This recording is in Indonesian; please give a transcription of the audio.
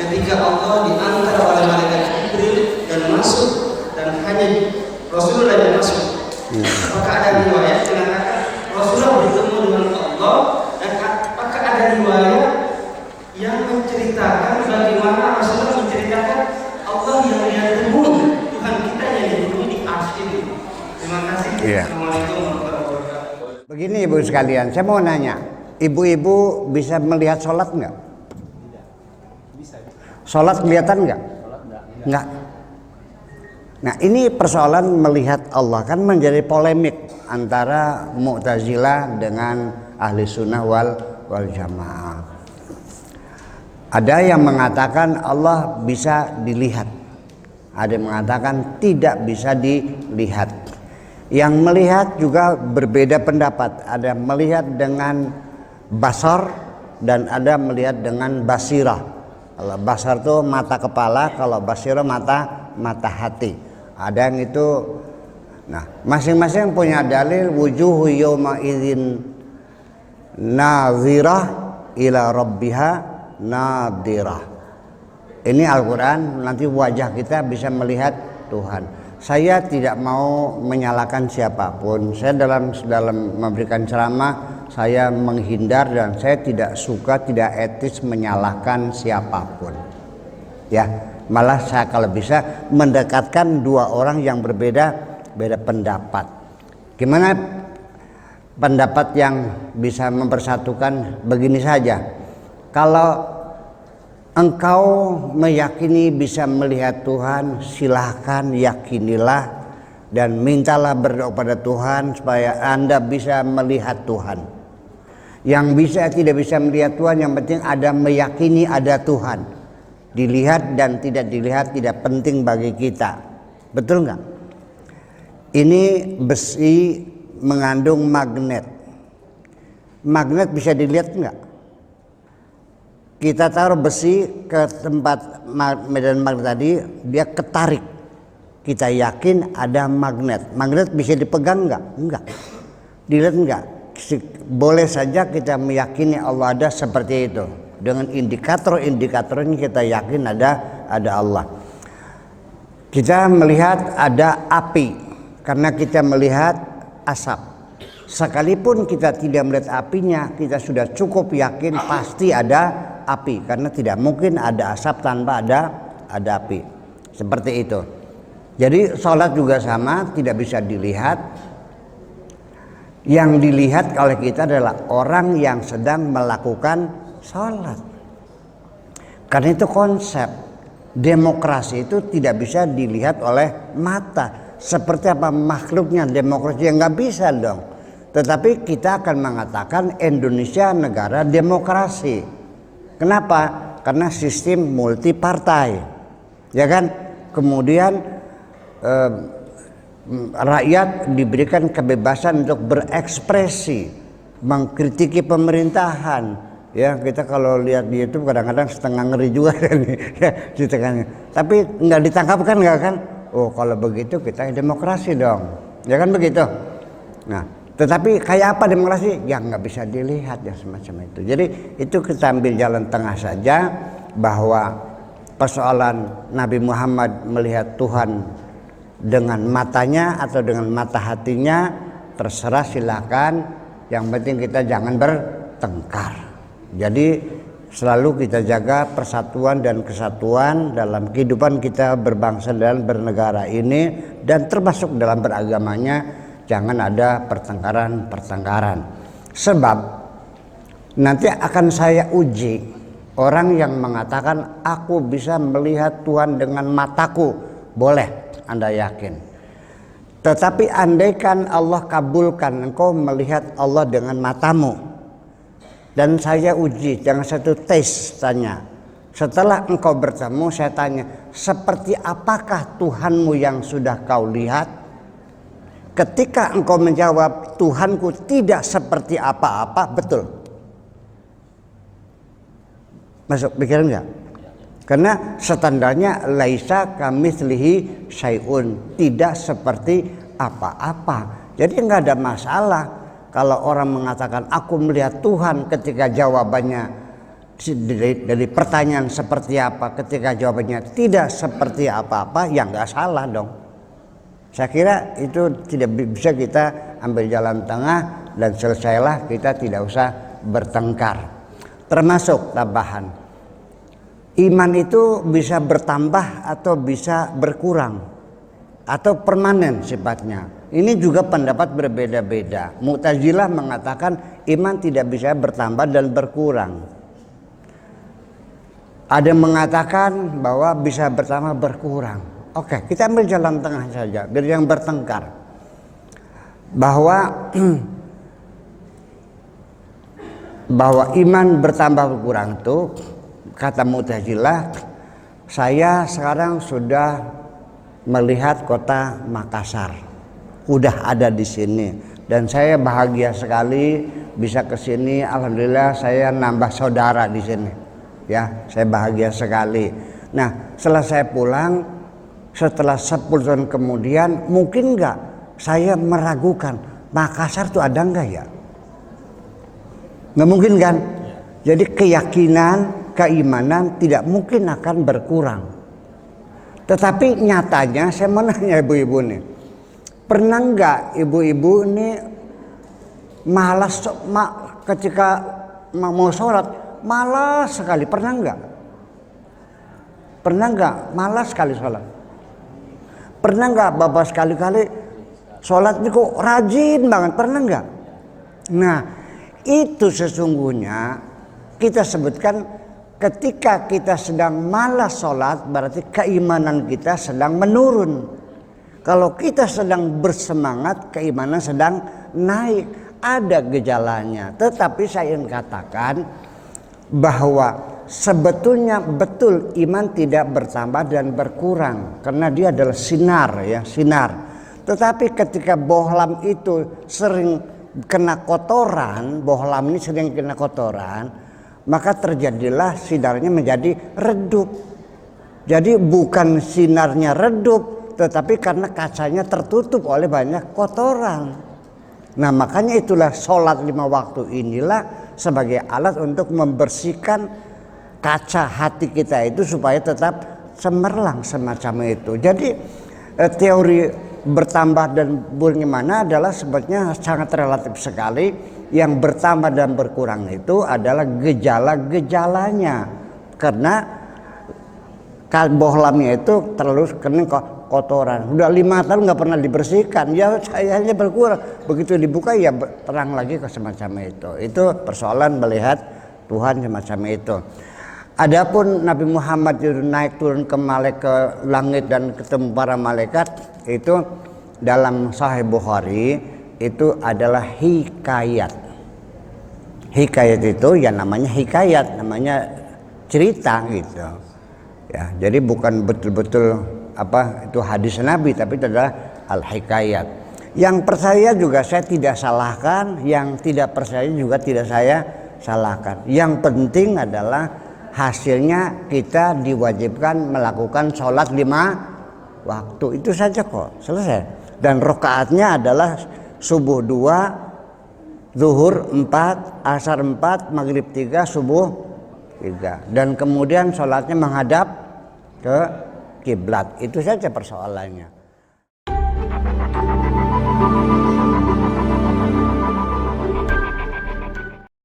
ketika Allah diantar oleh malaikat Jibril dan masuk dan hanya Rasulullah yang masuk. Apakah ada riwayat mengatakan Rasulullah bertemu dengan Allah, dan apakah ada riwayat yang menceritakan bagaimana Rasulullah menceritakan Allah yang dia temui, Tuhan kita yang ditemui di arsy itu. Terima kasih. Assalamualaikum warahmatullahi wabarakatuh. Begini ibu sekalian, saya mau nanya, ibu-ibu bisa melihat sholat nggak? Sholat kelihatan nggak? Nggak. Nah ini persoalan melihat Allah kan menjadi polemik antara Mu'tazilah dengan Ahli Sunnah wal Jamaah. Ada yang mengatakan Allah bisa dilihat, ada yang mengatakan tidak bisa dilihat. Yang melihat juga berbeda pendapat, ada melihat dengan basar dan ada melihat dengan basirah. Kalau basar itu mata kepala, kalau basirah mata hati. Ada yang itu, nah masing-masing punya dalil. Wujuhu yawma idzin nazirah ila rabbiha nadirah. Ini Al-Quran, nanti wajah kita bisa melihat Tuhan. Saya tidak mau menyalahkan siapapun. Saya dalam memberikan ceramah, saya menghindar dan saya tidak suka, tidak etis menyalahkan siapapun. Ya, malah saya kalau bisa mendekatkan dua orang yang beda pendapat. Gimana pendapat yang bisa mempersatukan? Begini saja. Kalau engkau meyakini bisa melihat Tuhan, silahkan yakinilah dan mintalah berdoa pada Tuhan supaya Anda bisa melihat Tuhan. Yang bisa tidak bisa melihat Tuhan, yang penting ada meyakini ada Tuhan. Dilihat dan tidak dilihat tidak penting bagi kita. Betul nggak? Ini besi mengandung magnet. Magnet bisa dilihat nggak? Kita taruh besi ke tempat medan magnet tadi, dia ketarik. Kita yakin ada magnet. Magnet bisa dipegang nggak? Enggak. Dilihat nggak? Boleh saja kita meyakini Allah ada seperti itu. Dengan indikator-indikatornya kita yakin ada Allah. Kita melihat ada api karena kita melihat asap. Sekalipun kita tidak melihat apinya, kita sudah cukup yakin pasti ada api karena tidak mungkin ada asap tanpa ada api. Seperti itu. Jadi sholat juga sama, tidak bisa dilihat. Yang dilihat oleh kita adalah orang yang sedang melakukan sholat. Karena itu konsep demokrasi itu tidak bisa dilihat oleh mata. Seperti apa makhluknya demokrasi, yang nggak bisa dong. Tetapi kita akan mengatakan Indonesia negara demokrasi. Kenapa? Karena sistem multipartai, ya kan? Kemudian rakyat diberikan kebebasan untuk berekspresi, mengkritiki pemerintahan. Ya, kita kalau lihat di YouTube kadang-kadang setengah ngeri juga ya, di tengahnya. Tapi nggak ditangkap kan, nggak kan? Oh, kalau begitu kita demokrasi dong, ya kan begitu. Nah, tetapi kayak apa demokrasi? Yang nggak bisa dilihat yang semacam itu. Jadi itu kita ambil jalan tengah saja, bahwa persoalan Nabi Muhammad melihat Tuhan dengan matanya atau dengan mata hatinya terserah, silakan. Yang penting kita jangan bertengkar. Jadi selalu kita jaga persatuan dan kesatuan dalam kehidupan kita berbangsa dan bernegara ini, dan termasuk dalam beragamanya. Jangan ada pertengkaran. Sebab nanti akan saya uji orang yang mengatakan aku bisa melihat Tuhan dengan mataku. Boleh, Anda yakin. Tetapi andaikan Allah kabulkan engkau melihat Allah dengan matamu, dan saya uji dengan satu tes tanya. Setelah engkau bertemu, saya tanya, seperti apakah Tuhanmu yang sudah kau lihat? Ketika engkau menjawab, Tuhanku tidak seperti apa-apa, betul. Masuk pikiran enggak? Karena standarnya laisa kamitslihi syai'un, tidak seperti apa-apa. Jadi enggak ada masalah kalau orang mengatakan aku melihat Tuhan, ketika jawabannya dari pertanyaan seperti apa, ketika jawabannya tidak seperti apa-apa, ya nggak salah dong. Saya kira itu tidak bisa kita ambil jalan tengah dan selesailah, kita tidak usah bertengkar. Termasuk tambahan, iman itu bisa bertambah atau bisa berkurang atau permanen sifatnya. Ini juga pendapat berbeda-beda. Mu'tazilah mengatakan iman tidak bisa bertambah dan berkurang. Ada yang mengatakan bahwa bisa bertambah berkurang. Oke, kita ambil jalan tengah saja, biar yang bertengkar. Bahwa iman bertambah berkurang itu kata Mu'tazilah, saya sekarang sudah melihat kota Makassar, udah ada di sini dan saya bahagia sekali bisa ke sini. Alhamdulillah saya nambah saudara di sini. Ya, saya bahagia sekali. Nah, setelah saya pulang, setelah 10 tahun kemudian, mungkin nggak saya meragukan Makassar itu ada nggak ya? Nggak mungkin kan? Jadi keyakinan, keimanan tidak mungkin akan berkurang. Tetapi nyatanya saya mau nanya ibu-ibu nih, pernah nggak ibu-ibu ini malas ketika mau sholat, malas sekali, pernah nggak? Pernah nggak malas sekali sholat? Pernah nggak bapak sekali-kali sholat ini kok rajin banget, pernah nggak? Nah, itu sesungguhnya kita sebutkan ketika kita sedang malas sholat, berarti keimanan kita sedang menurun. Kalau kita sedang bersemangat, keimanan sedang naik. Ada gejalanya. Tetapi saya ingin katakan bahwa sebetulnya betul iman tidak bertambah dan berkurang, karena dia adalah sinar, ya, sinar. Tetapi ketika bohlam itu sering kena kotoran, bohlam ini sering kena kotoran, maka terjadilah sinarnya menjadi redup. Jadi bukan sinarnya redup, tetapi karena kacanya tertutup oleh banyak kotoran. Nah, makanya itulah sholat 5 waktu inilah sebagai alat untuk membersihkan kaca hati kita itu supaya tetap cemerlang semacam itu. Jadi teori bertambah dan bagaimana adalah sebetulnya sangat relatif sekali. Yang bertambah dan berkurang itu adalah gejala-gejalanya, karena bohlamnya itu terlalu kena kotoran. Udah 5 tahun nggak pernah dibersihkan, ya sayanya berkurang. Begitu dibuka ya terang lagi ke semacam itu. Itu persoalan melihat Tuhan semacam itu. Adapun Nabi Muhammad itu naik turun ke langit dan ketemu para malaikat, itu dalam Sahih Bukhari itu adalah hikayat. Hikayat itu ya namanya hikayat, namanya cerita gitu. Ya, jadi bukan betul-betul itu hadis Nabi, tapi itu adalah al-hikayat. Yang percaya juga saya tidak salahkan, yang tidak percaya juga tidak saya salahkan. Yang penting adalah hasilnya kita diwajibkan melakukan sholat 5 waktu, itu saja kok, selesai. Dan rokaatnya adalah subuh 2, zuhur 4, asar 4, maghrib 3, subuh 3. Dan kemudian sholatnya menghadap ke kiblat. Itu saja persoalannya.